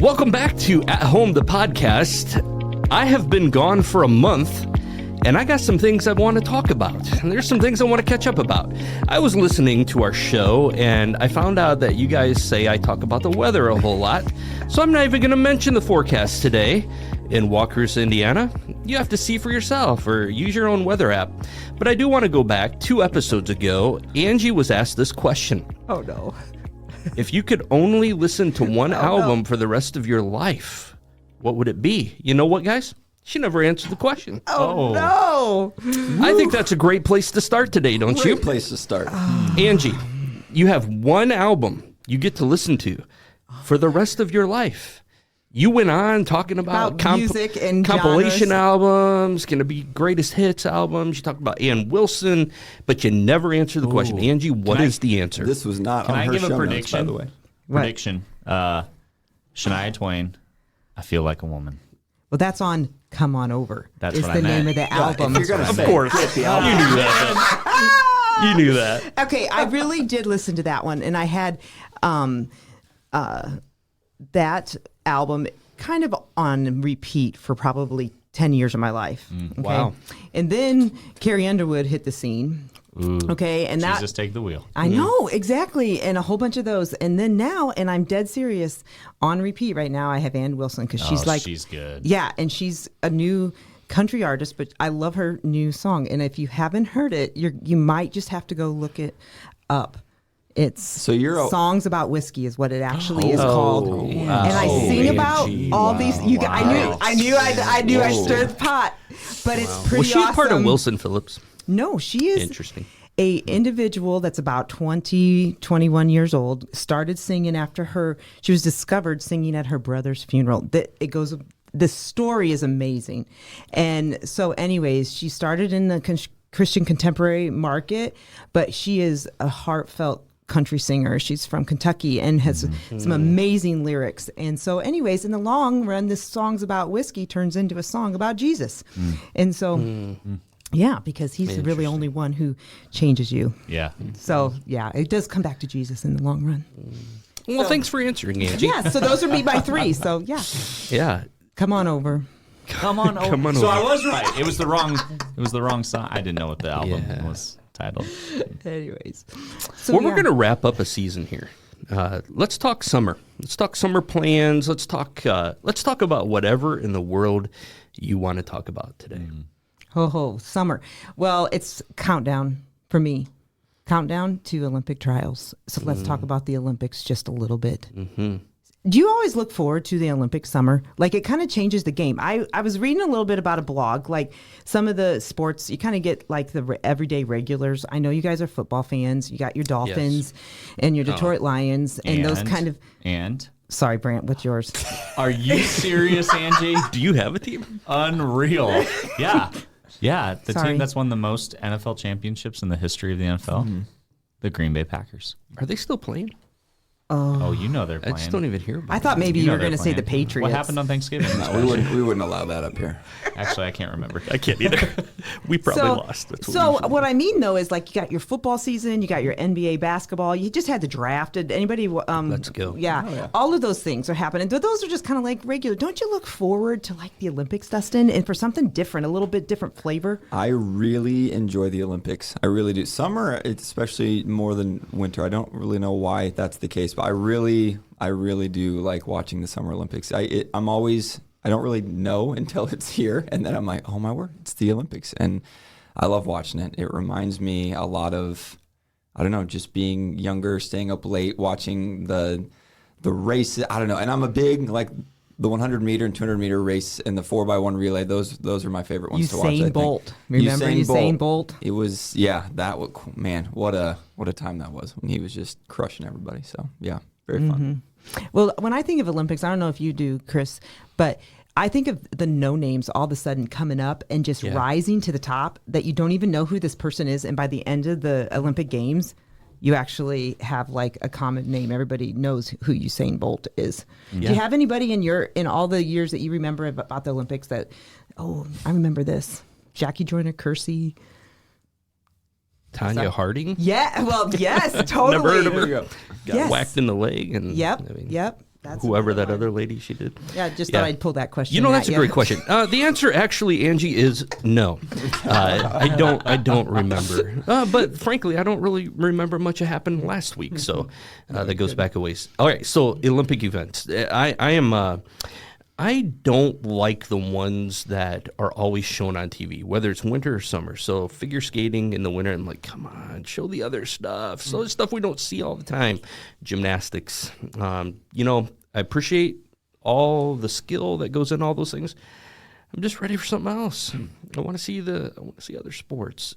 Welcome back to At Home, the podcast. I have been gone for a month, and I got some things I want to talk about. And there's some things I want to catch up about. I was listening to our show, and I found out that you guys say I talk about the weather a whole lot. So I'm not even going to mention the forecast today in Walkers, Indiana. You have to see for yourself or use your own weather app. But I do want to go back 2 episodes ago. Angie was asked this question. Oh, no. If you could only listen to one album for the rest of your life, what would it be? You know what, guys? She never answered the question. Oh, no. I think that's a great place to start today, don't you? Great place to start. Angie, you have one album you get to listen to for the rest of your life. You went on talking about music and compilation genres. albums, going to be greatest hits albums. You talked about Ann Wilson, but you never answered the question. Angie, what is the answer? This was not Can on I her give a show prediction? notes, by the way. Prediction. Shania Twain, I Feel Like a Woman. Well, that's on Come On Over. That's is what the I meant. name of the album. If you're gonna Of say course. get the You album. knew that. You knew that. Okay, I really did listen to that one, and I had that album kind of on repeat for probably 10 years of my life. Okay? Wow. And then Carrie Underwood hit the scene. Okay, and that Jesus, take the wheel. I know, exactly, and a whole bunch of those. And then now, and I'm dead serious, on repeat right now, I have Ann Wilson because She's good. Yeah, and she's a new country artist, but I love her new song. And if you haven't heard it, you might just have to go look it up. It's Songs About Whiskey is what it actually is called. Wow. And I sing about Angie. all these. I knew I stirred the pot, but it's pretty Was she awesome. a part of Wilson Phillips? No, she is Interesting. a individual that's about 20, 21 years old, started singing after she was discovered singing at her brother's funeral. The story is amazing. And so anyways, she started in the Christian contemporary market, but she is a heartfelt country singer. She's from Kentucky and has some amazing lyrics. And so anyways, in the long run, this Songs About Whiskey turns into a song about Jesus. And so... Yeah, because he's the really only one who changes you. Yeah. So, yeah, it does come back to Jesus in the long run. Well, thanks for answering, Angie. Yeah, so those would be my 3. So, yeah. Yeah. Come on over. Come on over. Come on So over. I was right. It was the wrong song. I didn't know what the album was titled. Anyways. So, Well, we're going to wrap up a season here. Let's talk summer. Let's talk summer plans. Let's talk about whatever in the world you want to talk about today. Ho, summer. Well, it's countdown for me. Countdown to Olympic trials. So let's talk about the Olympics just a little bit. Do you always look forward to the Olympic summer? Like, it kind of changes the game. I was reading a little bit about a blog, like some of the sports, you kind of get like the everyday regulars. I know you guys are football fans. You got your Dolphins and your Detroit Lions and those kind of... And? Sorry, Brant, what's yours? Are you serious, Angie? Do you have a team? Unreal. Yeah. Yeah, the Sorry. team that's won the most NFL championships in the history of the NFL, the Green Bay Packers. Are they still playing? Oh, you know they're I playing. just don't even hear about I thought maybe you know were going to they're say the playing. Patriots. What happened on Thanksgiving? We wouldn't allow that up here. Actually, I can't remember. I can't either. We probably lost. That's what So we should what I mean, though, is like you got your football season, you got your NBA basketball, you just had the draft. Did anybody... Let's go. Yeah, all of those things are happening. But those are just kind of like regular. Don't you look forward to like the Olympics, Dustin, and for something different, a little bit different flavor? I really enjoy the Olympics. I really do. Summer, it's especially more than winter. I don't really know why that's the case, but I really do like watching the Summer Olympics. I don't really know until it's here, and then I'm like, oh my word, it's the Olympics, and I love watching it. It reminds me a lot of, I don't know, just being younger, staying up late, watching the race. I don't know, and I'm a big like the 100 meter and 200 meter race and the 4x1 relay. Those are my favorite ones to watch. Usain Bolt. Remember Usain Bolt? It was man, what a time that was when he was just crushing everybody. So yeah, very fun. Well, when I think of Olympics, I don't know if you do, Chris, but I think of the no names all of a sudden coming up and just rising to the top that you don't even know who this person is. And by the end of the Olympic Games, you actually have like a common name. Everybody knows who Usain Bolt is. Do you have anybody in all the years that you remember about the Olympics that, oh, I remember this? Jackie Joyner-Kersee. Tanya Harding? Yeah, well, yes, totally. Never heard of her. Got Yes. whacked in the leg. And Yep, I mean, yep. That's whoever a good that one. other lady she did. Yeah, just Yeah. thought I'd pull that question. You know, at that's a ya. great question. The answer, actually, Angie, is no. I don't remember. But frankly, I don't really remember much that happened last week. So that goes back a ways. All right. So Olympic events. I don't like the ones that are always shown on TV, whether it's winter or summer. So figure skating in the winter, I'm like, come on, show the other stuff. So stuff we don't see all the time. Gymnastics. You know, I appreciate all the skill that goes in all those things. I'm just ready for something else. I want to see other sports.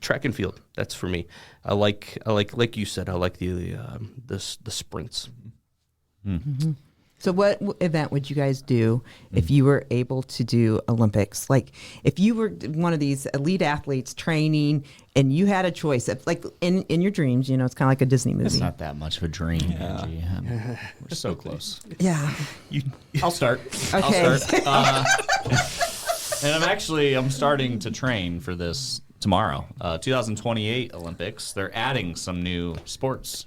Track and field. That's for me. I like you said. I like the sprints. Mm-hmm. So what event would you guys do if you were able to do Olympics? Like if you were one of these elite athletes training and you had a choice of like in your dreams, you know, it's kind of like a Disney movie. It's not that much of a dream, Angie. We're so close. Yeah. I'll start. Okay. I'll start. And I'm starting to train for this tomorrow. 2028 Olympics. They're adding some new sports.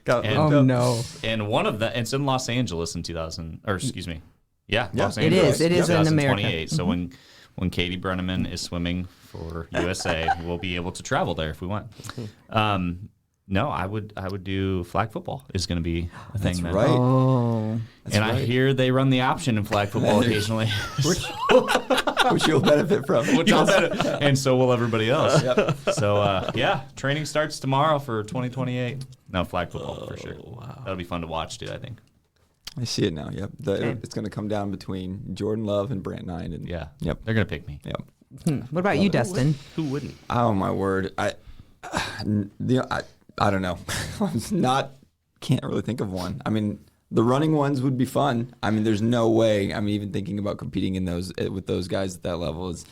Oh no. And one of the it's in Los Angeles in Los Angeles. It is in 2028. America. So when Katie Brenneman is swimming for USA, we'll be able to travel there if we want. No, I would do flag football. Is going to be a thing. That's then. right. Oh. That's And I right. hear they run the option in flag football occasionally. Which you'll benefit from. And so will everybody else. So, training starts tomorrow for 2028. No, flag football for sure. Wow. That'll be fun to watch, too, I think. I see it now. Yep. It's going to come down between Jordan Love and Brant 9. And Yeah. Yep. They're going to pick me. Yep. What about you, Dustin? Who wouldn't? Oh my word! I don't know. Can't really think of one. I mean, the running ones would be fun. I mean, there's no way. I'm even thinking about competing in those with those guys at that level. Is,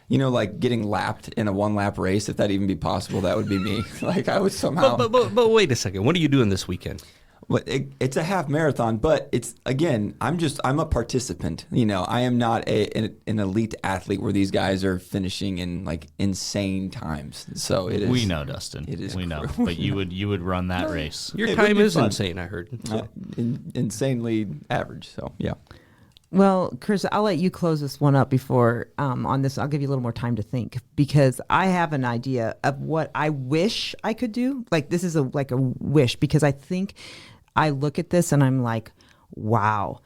you know, like getting lapped in a 1-lap race. If that even be possible, that would be me. Like I would somehow. But wait a second. What are you doing this weekend? But it's a half marathon, but it's again, I'm a participant. You know, I am not an elite athlete where these guys are finishing in like insane times. So it is. We know, Dustin. It is. We know. But you would run that race. Your It would time be is fun. insane, I heard. So. Insanely average. So yeah. Well, Chris, I'll let you close this one up before on this. I'll give you a little more time to think because I have an idea of what I wish I could do. Like this is like a wish because I think I look at this and I'm like, wow.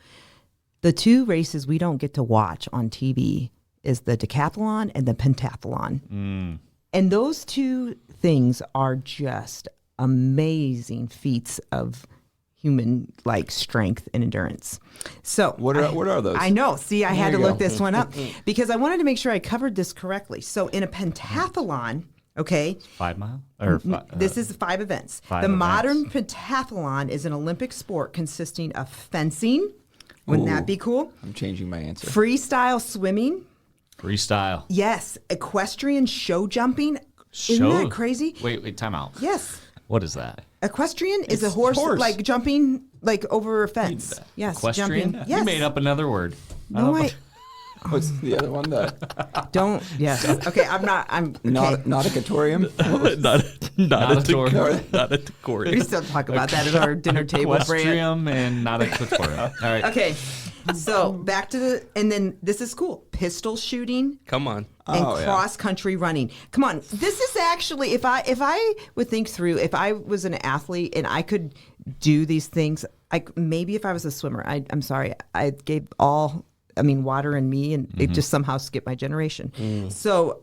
The two races we don't get to watch on TV is the decathlon and the pentathlon. And those two things are just amazing feats of human like strength and endurance. So What are those? I know. See, I had to you look go. this one up because I wanted to make sure I covered this correctly. So in a pentathlon, okay, 5 mile? Or this is 5 events. five The events. modern pentathlon is an Olympic sport consisting of fencing. Wouldn't that Ooh. be cool? I'm changing my answer. Freestyle swimming. freestyle. Yes. Equestrian show jumping. Isn't that crazy? Wait, time out. Yes. What is that? Equestrian is a It's horse, horse. like jumping like over a fence. Yes. Equestrian? Jumping. Yes. You made up another word. No, I What's the other one? The don't. Yes. Okay. I'm not. I'm okay. Nauticatorium. not a Nautitorium. not a We decorium. still talk about that at our dinner table, Brant. Equestrium and not equatorium. All right. Okay. So back to and then this is cool. Pistol shooting Come on. and Oh, yeah. cross country running. Come on. This is actually if I would think through if I was an athlete and I could do these things, maybe if I was a swimmer, I'm sorry, I gave water in me and it just somehow skipped my generation. So,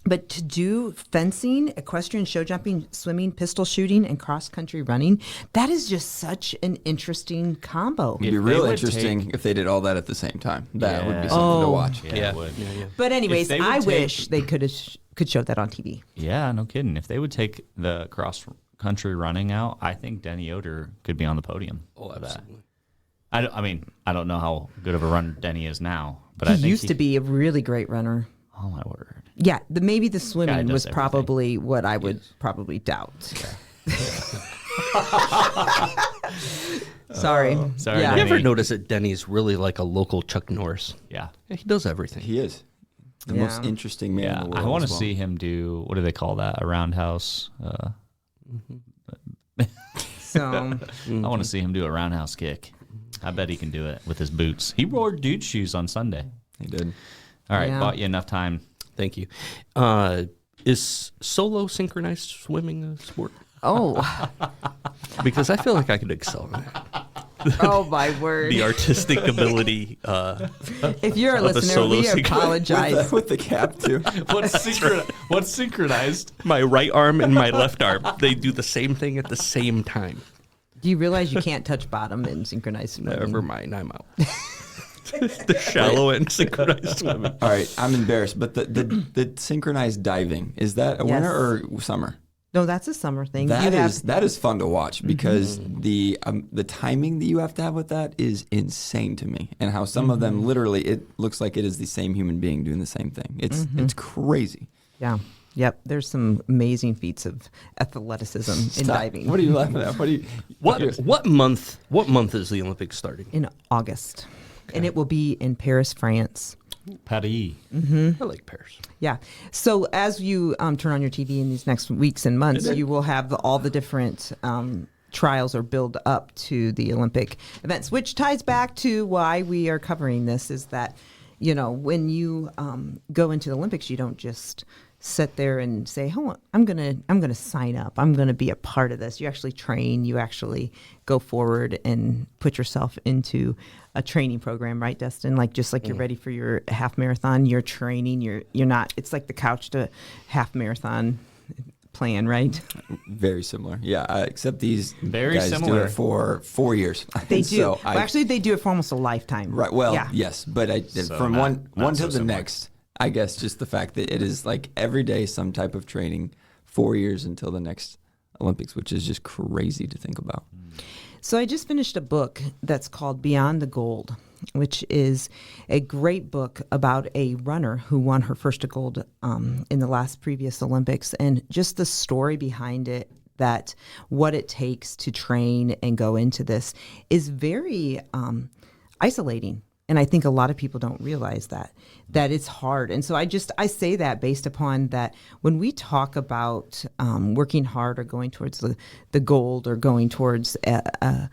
but to do fencing, equestrian, show jumping, swimming, pistol shooting, and cross country running, that is just such an interesting combo. It'd be If they real would interesting if they did all that at the same time. That would be something to watch. Yeah, Yeah. it would. But anyways, If they would I take- wish they could show that on TV. Yeah, no kidding. If they would take the cross country running out, I think Denny Yoder could be on the podium. Oh, for that. absolutely. I don't know how good of a runner Denny is now, but He I think used to be a really great runner. Oh my word! Yeah, maybe the swimming does was everything. probably what I would probably doubt. Sorry. Sorry, Yeah. You ever Denny. notice that Denny's really like a local Chuck Norris? Yeah, Yeah, he does everything. He is the Yeah. most interesting man yeah. in the world. I want to as well. see him do what do they call that? A roundhouse. So I want to see him do a roundhouse kick. I bet he can do it with his boots. He wore dude shoes on Sunday. He did. All right, Yeah. bought you enough time. Thank you. Is solo synchronized swimming a sport? Oh, Because I feel like I could excel in that. oh my word! The artistic ability. If you're a of a listener, solo we synchro- apologize. With the cap, too. What's synchronized? My right arm and my left arm, they do the same thing at the same time. Do you realize you can't touch bottom in synchronized swimming? Never mind, I'm out. The shallow end synchronized swimming. All right, I'm embarrassed, but the synchronized diving, is that a winter or summer? No, that's a summer thing. That is fun to watch because the timing that you have to have with that is insane to me, and how some of them literally it looks like it is the same human being doing the same thing. It's crazy. Yeah. Yep. There's some amazing feats of athleticism in diving. What are you laughing at? What month is the Olympics starting? In August. And it will be in Paris, France. Paris. I like Paris. Yeah. So as you turn on your TV in these next weeks and months, you will have all the different trials or build up to the Olympic events, which ties back to why we are covering this is that, when you go into the Olympics, you don't just sit there and say, "Oh, I'm gonna sign up. I'm gonna be a part of this." You actually train. You actually go forward and put yourself into a training program, right, Dustin? Just like you're ready for your half marathon, you're training. You're not. It's like the couch to half marathon plan, right? Very similar, yeah. Except these Very guys do similar. it for 4 years. They do. So Actually, they do it for almost a lifetime. right. Well, yeah. yes, but from not one so to the similar. next. I guess just the fact that it is like every day some type of training, 4 years until the next Olympics, which is just crazy to think about. So I just finished a book that's called Beyond the Gold, which is a great book about a runner who won her first gold in the previous Olympics, and just the story behind it, that what it takes to train and go into this is very isolating. And I think a lot of people don't realize that it's hard. And so I say that based upon that when we talk about working hard or going towards the gold or going towards a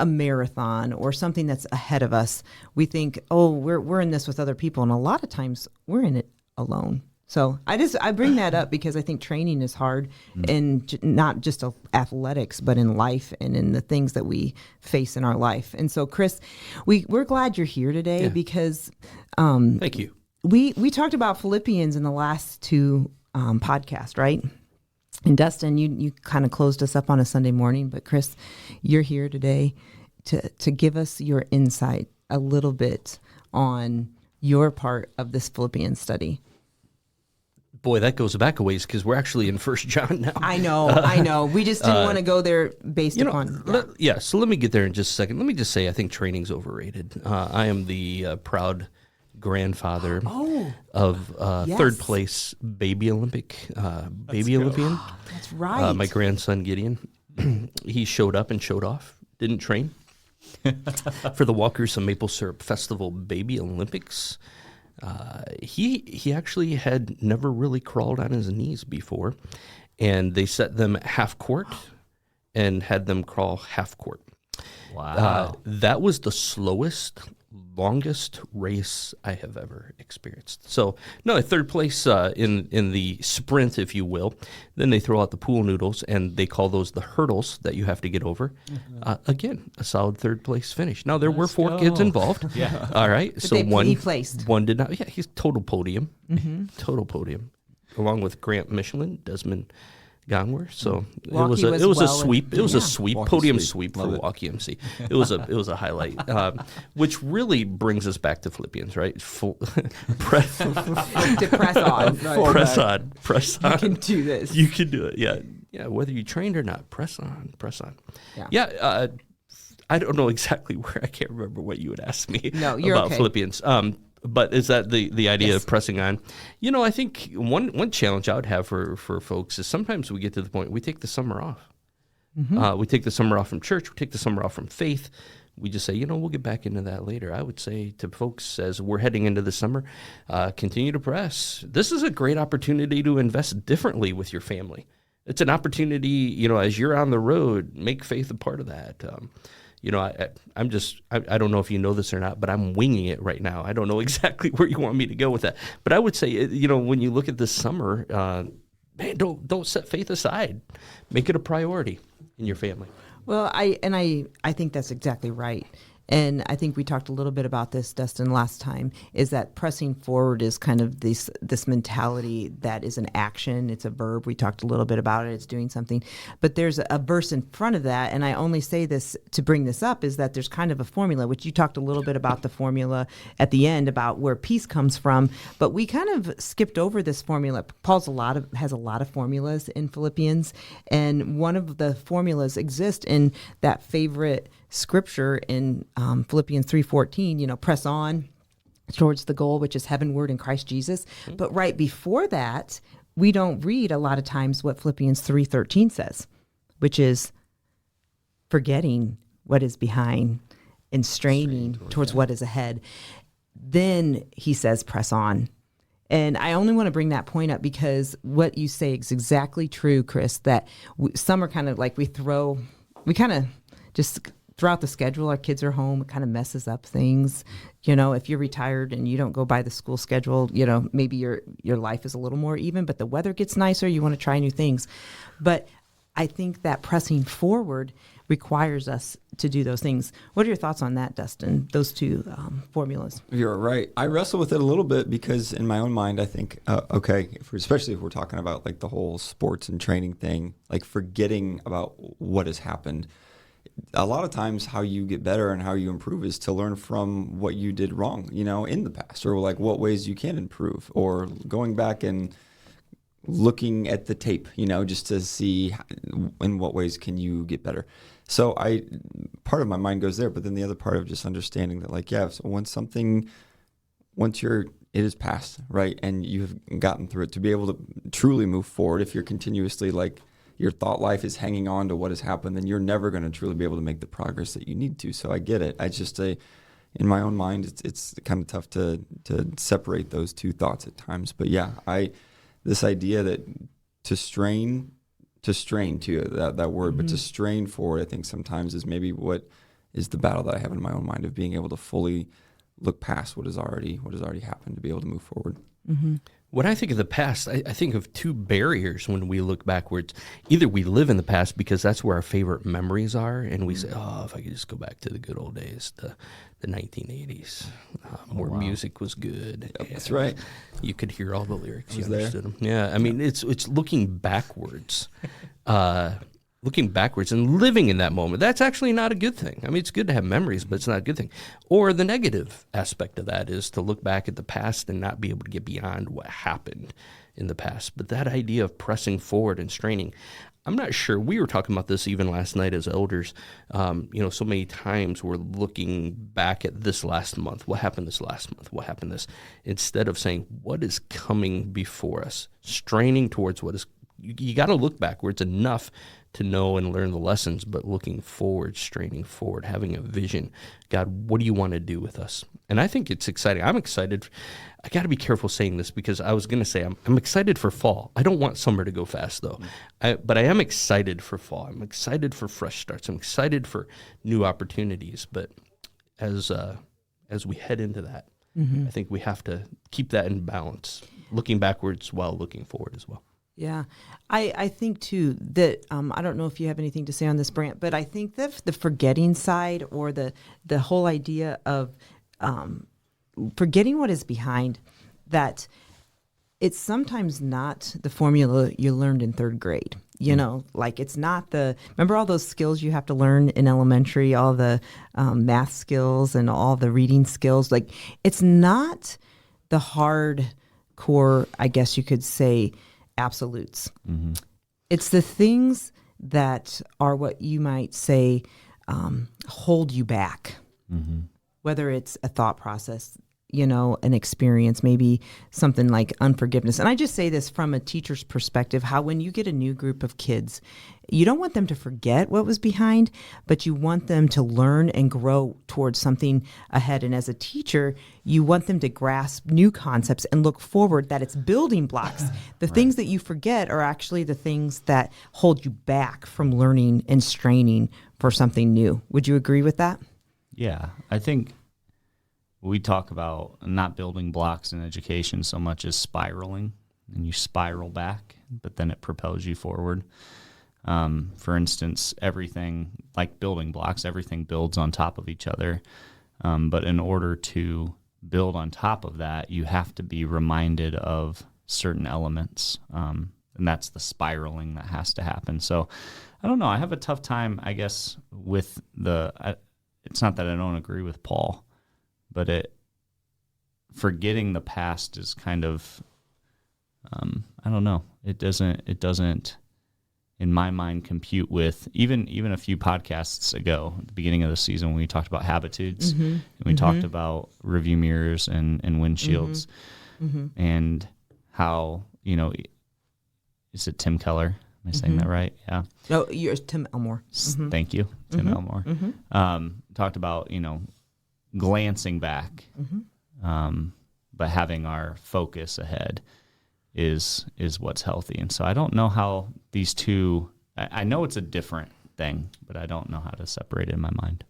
marathon or something that's ahead of us, we think, oh, we're in this with other people. And a lot of times we're in it alone. So I bring that up because I think training is hard, and not just athletics, but in life and in the things that we face in our life. And so, Chris, we're glad you're here today because Thank you. we talked about Philippians in the last two podcasts, right? And Dustin, you kind of closed us up on a Sunday morning, but Chris, you're here today to give us your insight a little bit on your part of this Philippians study. Boy, that goes back a ways because we're actually in 1 John now. I know. We just didn't want to go there based upon. So let me get there in just a second. Let me just say I think training's overrated. I am the proud grandfather of yes. third place baby Olympian. That's right. My grandson Gideon, he showed up and showed off. Didn't train for the Walkers of Maple Syrup Festival Baby Olympics. He actually had never really crawled on his knees before, and they set them half court and had them crawl half court. Wow. That was the slowest, longest race I have ever experienced. So, no, third place in the sprint, if you will. Then they throw out the pool noodles, and they call those the hurdles that you have to get over. Again, a solid third place finish. Now, there were 4 kids involved. Yeah. All right. But So he placed. one did not. Yeah, he's total podium. Total podium. Along with Grant Michelin, Desmond Gongwer. So Walkie it was a well sweep. It was a sweep, Walkie podium sweep. sweep for Love it. Walkie MC. It was a highlight, which really brings us back to Philippians, right? Press to press on. press on. You can do this. You can do it. Yeah. Whether you trained or not, press on. Yeah. I don't know exactly where. I can't remember what you had asked me No, you're about okay. Philippians. But is that the idea Yes. of pressing on? I think one challenge I would have for folks is sometimes we get to the point we take the summer off. We take the summer off from church. We take the summer off from faith. We just say, we'll get back into that later. I would say to folks as we're heading into the summer, continue to press. This is a great opportunity to invest differently with your family. It's an opportunity, as you're on the road, make faith a part of that. I don't know if you know this or not, but I'm winging it right now. I don't know exactly where you want me to go with that. But I would say, when you look at this summer, man, don't set faith aside. Make it a priority in your family. Well, I think that's exactly right. And I think we talked a little bit about this, Dustin, last time, is that pressing forward is kind of this mentality that is an action. It's a verb. We talked a little bit about it. It's doing something. But there's a verse in front of that, and I only say this to bring this up, is that there's kind of a formula, which you talked a little bit about the formula at the end about where peace comes from. But we kind of skipped over this formula. Paul's has a lot of formulas in Philippians, and one of the formulas exists in that favorite scripture in Philippians 3:14, press on towards the goal, which is heavenward in Christ Jesus. Mm-hmm. But right before that, we don't read a lot of times what Philippians 3:13 says, which is forgetting what is behind and straining towards what is ahead. Then he says, press on. And I only want to bring that point up because what you say is exactly true, Chris, that some are kind of like we kind of just throughout the schedule, our kids are home, it kind of messes up things. If you're retired and you don't go by the school schedule, maybe your life is a little more even, but the weather gets nicer, you want to try new things. But I think that pressing forward requires us to do those things. What are your thoughts on that, Dustin, those two formulas? You're right. I wrestle with it a little bit because in my own mind, I think, especially if we're talking about like the whole sports and training thing, like forgetting about what has happened. A lot of times how you get better and how you improve is to learn from what you did wrong, in the past, or like what ways you can improve, or going back and looking at the tape, just to see in what ways can you get better. So part of my mind goes there, but then the other part of just understanding that so it is past, right? And you've gotten through it, to be able to truly move forward. If you're continuously your thought life is hanging on to what has happened, then you're never going to truly be able to make the progress that you need to. So I get it. I just say, in my own mind, it's kind of tough to separate those two thoughts at times. But yeah, this idea that to strain that word, mm-hmm. but to strain forward, I think sometimes is maybe what is the battle that I have in my own mind of being able to fully look past what has already happened to be able to move forward. Mm-hmm. When I think of the past, I think of two barriers when we look backwards. Either we live in the past because that's where our favorite memories are, and we say, if I could just go back to the good old days, the 1980s, where music was good. Yep, that's right. You could hear all the lyrics. You understood them. Yeah, I mean, it's looking backwards. Looking backwards and living in that moment, that's actually not a good thing. I mean, it's good to have memories, but it's not a good thing. Or the negative aspect of that is to look back at the past and not be able to get beyond what happened in the past. But that idea of pressing forward and straining, I'm not sure. We were talking about this even last night as elders. So many times we're looking back at this last month. What happened this last month? What happened this? Instead of saying, what is coming before us? Straining towards what is. You got to look backwards enough to know and learn the lessons, but looking forward, straining forward, having a vision. God, what do you want to do with us? And I think it's exciting. I'm excited. I got to be careful saying this because I was going to say I'm excited for fall. I don't want summer to go fast, though. But I am excited for fall. I'm excited for fresh starts. I'm excited for new opportunities. But as we head into that, mm-hmm. I think we have to keep that in balance, looking backwards while looking forward as well. Yeah, I think too that I don't know if you have anything to say on this, Brant, but I think that the forgetting side, or the whole idea of forgetting what is behind, that it's sometimes not the formula you learned in third grade. It's not remember all those skills you have to learn in elementary, all the math skills and all the reading skills. It's not the hard core, I guess you could say, absolutes. Mm-hmm. It's the things that are what you might say hold you back, mm-hmm. whether it's a thought process, an experience, maybe something like unforgiveness. And I just say this from a teacher's perspective, how when you get a new group of kids, you don't want them to forget what was behind, but you want them to learn and grow towards something ahead. And as a teacher, you want them to grasp new concepts and look forward, that it's building blocks. The right. things that you forget are actually the things that hold you back from learning and straining for something new. Would you agree with that? Yeah, I think we talk about not building blocks in education so much as spiraling, and you spiral back, but then it propels you forward. For instance, everything like building blocks, everything builds on top of each other. But in order to build on top of that, you have to be reminded of certain elements. And that's the spiraling that has to happen. So I don't know. I have a tough time, I guess, with it's not that I don't agree with Paul, but forgetting the past is kind of, I don't know. It doesn't, in my mind, compute with even a few podcasts ago, at the beginning of the season, when we talked about habitudes, and we talked about review mirrors and windshields, and how, is it Tim Keller? Am I saying that right? Yeah. Oh, you're Tim Elmore. Thank you, Tim Elmore. Talked about, glancing back, but having our focus ahead is what's healthy. And so I don't know how these two, I know it's a different thing, but I don't know how to separate it in my mind.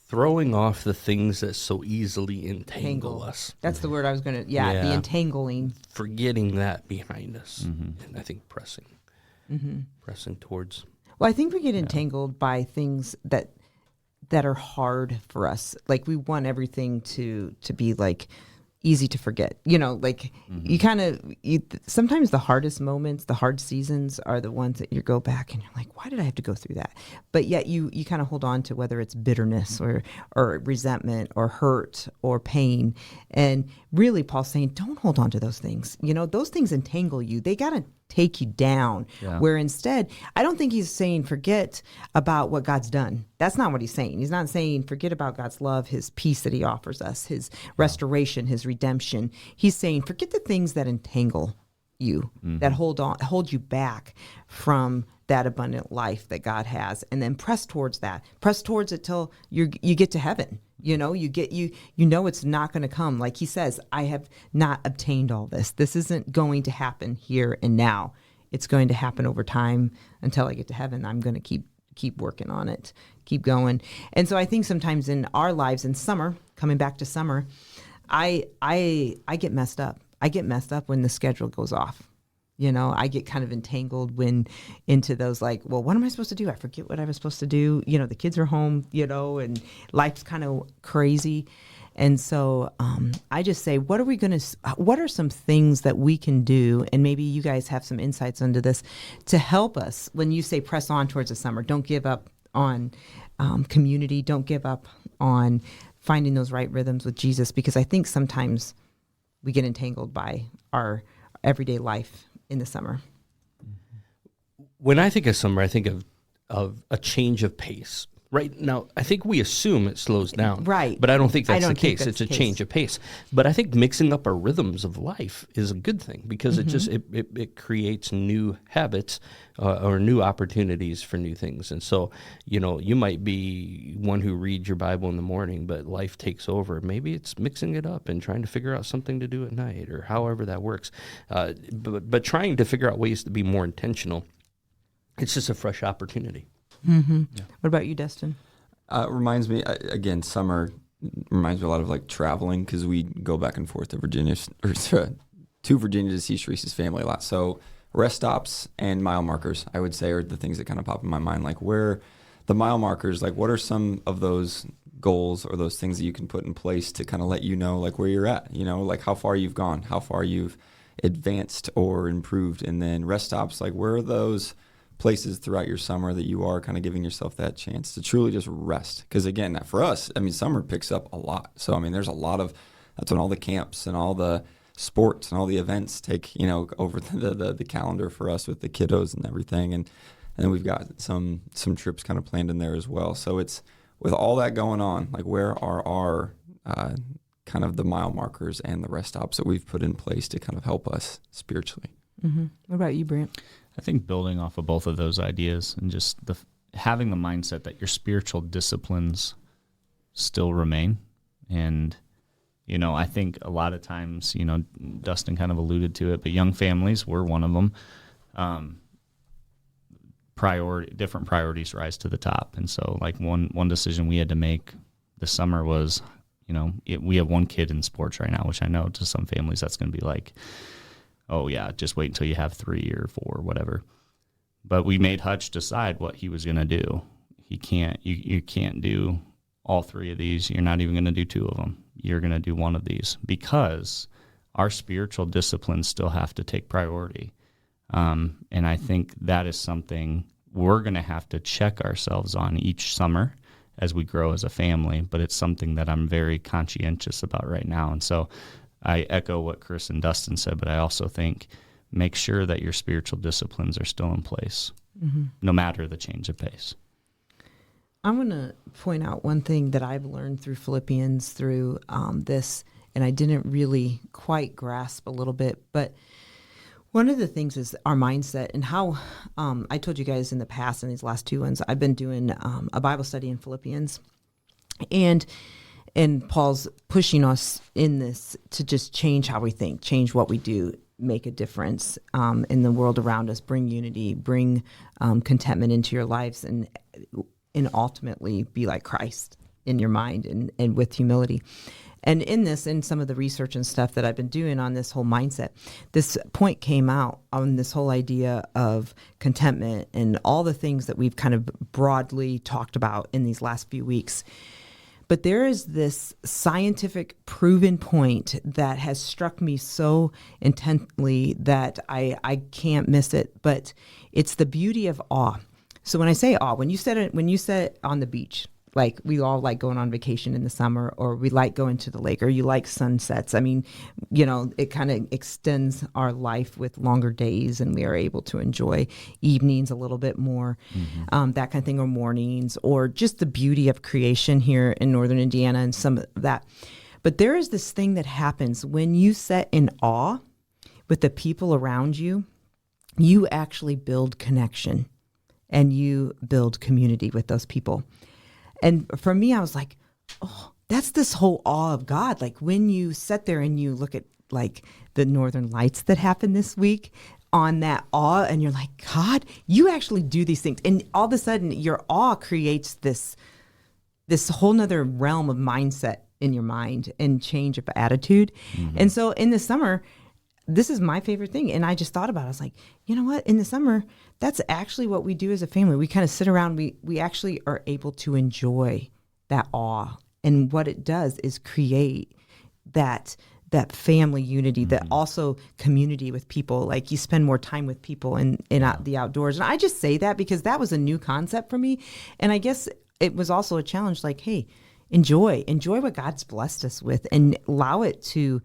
Throwing off the things that so easily entangle us. That's the word I was going to, the entangling. Forgetting that behind us. And I think pressing towards. Well, I think we get entangled by things that are hard for us. Like we want everything to be like easy to forget. You kind of, sometimes the hardest moments, the hard seasons are the ones that you go back and you're like, why did I have to go through that? But yet you kind of hold on to whether it's bitterness or resentment or hurt or pain. And really Paul's saying, don't hold on to those things. Those things entangle you. They got to take you down. Yeah. Where instead, I don't think he's saying forget about what God's done. That's not what he's saying. He's not saying forget about God's love, his peace that he offers us, his restoration, his redemption. He's saying forget the things that entangle you, that hold you back from that abundant life that God has, and then press towards that. Press towards it till you get to heaven. You know it's not going to come. Like he says, I have not obtained all this. This isn't going to happen here and now. It's going to happen over time until I get to heaven. I'm going to keep working on it, keep going. And so I think sometimes in our lives in summer, coming back to summer, I get messed up. I get messed up when the schedule goes off. I get kind of entangled into those like, well, what am I supposed to do? I forget what I was supposed to do. The kids are home, and life's kind of crazy. And so I just say, what are some things that we can do? And maybe you guys have some insights into this to help us when you say press on towards the summer. Don't give up on community. Don't give up on finding those right rhythms with Jesus, because I think sometimes we get entangled by our everyday life in the summer. When I think of summer, I think of a change of pace. Right now, I think we assume it slows down. Right. But I don't think that's the case. It's a change of pace. But I think mixing up our rhythms of life is a good thing, because it creates new habits or new opportunities for new things. And so, you might be one who reads your Bible in the morning, but life takes over. Maybe it's mixing it up and trying to figure out something to do at night, or however that works. But trying to figure out ways to be more intentional, it's just a fresh opportunity. Mm-hmm. Yeah. What about you, Dustin? Reminds me, again, summer reminds me a lot of like traveling, because we go back and forth to Virginia, or to Virginia to see Sharice's family a lot. So rest stops and mile markers, I would say, are the things that kind of pop in my mind. Like where the mile markers, like what are some of those goals or those things that you can put in place to kind of let you know like where you're at, like how far you've gone, how far you've advanced or improved. And then rest stops, like where are those places throughout your summer that you are kind of giving yourself that chance to truly just rest? Because again, for us, summer picks up a lot. So there's a lot of, that's when all the camps and all the sports and all the events take over the calendar for us with the kiddos and everything, and then we've got some trips kind of planned in there as well. So it's with all that going on, like where are our kind of the mile markers and the rest stops that we've put in place to kind of help us spiritually? Mm-hmm. What about you, Brant? I think building off of both of those ideas and just having the mindset that your spiritual disciplines still remain. And, I think a lot of times, Dustin kind of alluded to it, but young families, we're one of them, different priorities rise to the top. And so like one decision we had to make this summer was, we have one kid in sports right now, which I know to some families that's going to be like, oh yeah, just wait until you have 3 or 4 or whatever. But we made Hutch decide what he was going to do. You can't do all 3 of these. You're not even going to do 2 of them. You're going to do 1 of these because our spiritual disciplines still have to take priority. And I think that is something we're going to have to check ourselves on each summer as we grow as a family, but it's something that I'm very conscientious about right now. And so I echo what Chris and Dustin said, but I also think make sure that your spiritual disciplines are still in place, no matter the change of pace. I'm going to point out one thing that I've learned through Philippians, through this, and I didn't really quite grasp a little bit, but one of the things is our mindset and how I told you guys in the past, in these last 2 ones, I've been doing a Bible study in Philippians, and Paul's pushing us in this to just change how we think, change what we do, make a difference in the world around us, bring unity, bring contentment into your lives, and ultimately be like Christ in your mind and with humility. And in some of the research and stuff that I've been doing on this whole mindset, this point came out on this whole idea of contentment and all the things that we've kind of broadly talked about in these last few weeks. But there is this scientific proven point that has struck me so intently that I can't miss it, but it's the beauty of awe. So when I say awe, when you said it on the beach, like we all like going on vacation in the summer, or we like going to the lake, or you like sunsets. I mean, it kind of extends our life with longer days, and we are able to enjoy evenings a little bit more, that kind of thing, or mornings, or just the beauty of creation here in Northern Indiana and some of that. But there is this thing that happens when you sit in awe with the people around you. You actually build connection, and you build community with those people. And for me, I was like, oh, that's this whole awe of God. Like when you sit there and you look at like the Northern Lights that happened this week, on that awe, and you're like, God, you actually do these things. And all of a sudden your awe creates this whole nother realm of mindset in your mind and change of attitude. And so in the summer, this is my favorite thing. And I just thought about it. I was like, you know what? In the summer, that's actually what we do as a family. We kind of sit around. We actually are able to enjoy that awe. And what it does is create that family unity, that also community with people. Like you spend more time with people in the outdoors. And I just say that because that was a new concept for me. And I guess it was also a challenge. Like, hey, enjoy what God's blessed us with, and allow it to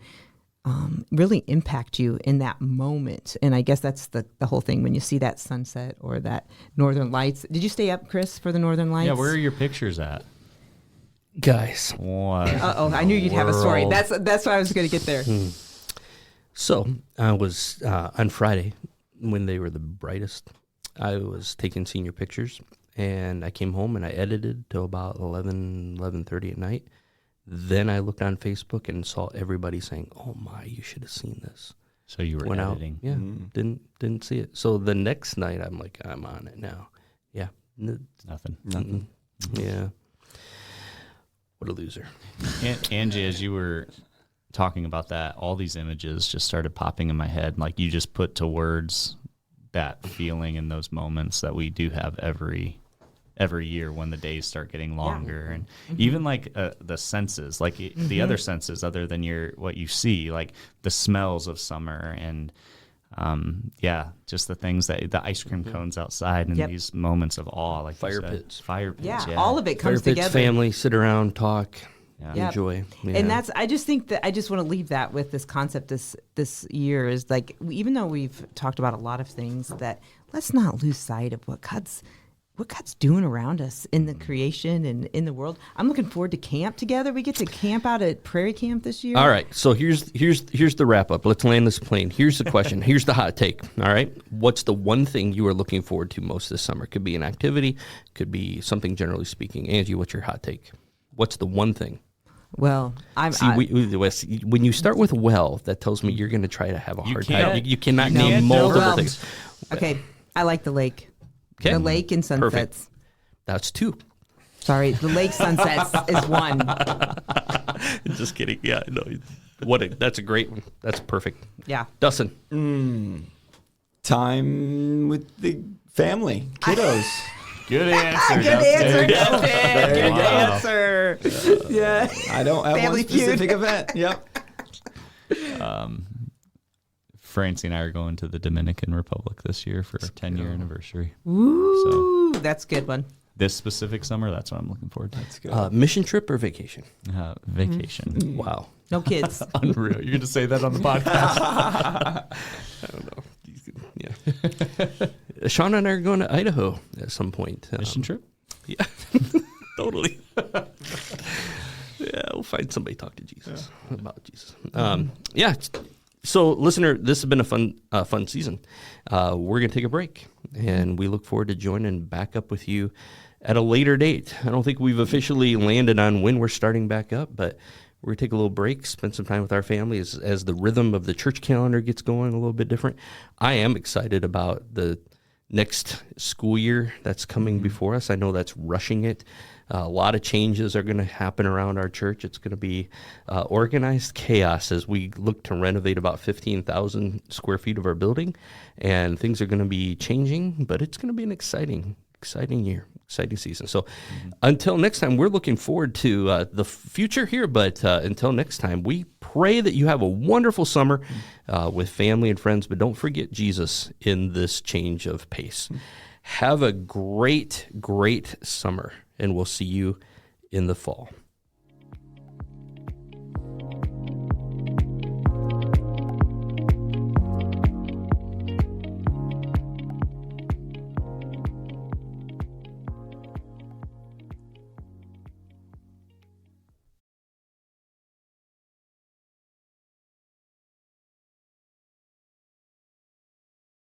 really impact you in that moment. And I guess that's the whole thing when you see that sunset or that Northern Lights. Did you stay up, Chris, for the Northern Lights? Yeah, where are your pictures at? Guys. What? I knew you'd have a story. That's why I was going to get there. So I was on Friday when they were the brightest. I was taking senior pictures, and I came home and I edited till about 11:30 at night. Then I looked on Facebook and saw everybody saying, "Oh my, you should have seen this." So you were editing. Yeah, didn't see it. So the next night I'm like, I'm on it now. Yeah, Nothing. Yeah. What a loser. Angie, as you were talking about that, all these images just started popping in my head. Like you just put to words that feeling in those moments that we do have every year when the days start getting longer. And even like the senses, like the other senses other than what you see, like the smells of summer and just the things that the ice cream cones outside and these moments of awe, like fire pits, yeah, all of it comes fire pits, together. family, sit around, talk, enjoy. Yeah. And I just think that I just want to leave that with this concept this year is like, even though we've talked about a lot of things, that let's not lose sight of what God's doing around us in the creation and in the world. I'm looking forward to camp together. We get to camp out at Prairie Camp this year. All right. So here's the wrap up. Let's land this plane. Here's the question. Here's the hot take. All right. What's the one thing you are looking forward to most this summer? Could be an activity. Could be something generally speaking. Angie, what's your hot take? What's the one thing? Well, when you start with that tells me you're going to try to have a hard time. You cannot name multiple things. Okay. I like the lake. Okay. The lake and sunsets. Perfect. That's 2. Sorry, the lake sunsets is 1. Just kidding. Yeah, no. That's a great one. That's perfect. Yeah. Dustin. Time with the family, kiddos. Good answer. Good answer, Dustin. Dustin. Good Wow. answer. Yeah. I don't have Family one specific Feud. event. Yep. Francie and I are going to the Dominican Republic this year for our 10-year anniversary. Ooh, that's a good one. This specific summer, that's what I'm looking forward to. That's good. Mission trip or vacation? Vacation. Wow. No kids. Unreal. You're going to say that on the podcast? I don't know. Yeah. Sean and I are going to Idaho at some point. Mission trip? Yeah. Totally. Yeah, we'll find somebody to talk to Jesus about Jesus. Yeah. So, listener, this has been a fun season. We're going to take a break, and we look forward to joining back up with you at a later date. I don't think we've officially landed on when we're starting back up, but we're going to take a little break, spend some time with our family as the rhythm of the church calendar gets going a little bit different. I am excited about the next school year that's coming before us. I know that's rushing it. A lot of changes are going to happen around our church. It's going to be organized chaos as we look to renovate about 15,000 square feet of our building, and things are going to be changing, but it's going to be an exciting year, exciting season. So until next time, we're looking forward to the future here, but until next time, we pray that you have a wonderful summer with family and friends, but don't forget Jesus in this change of pace. Have a great summer, and we'll see you in the fall.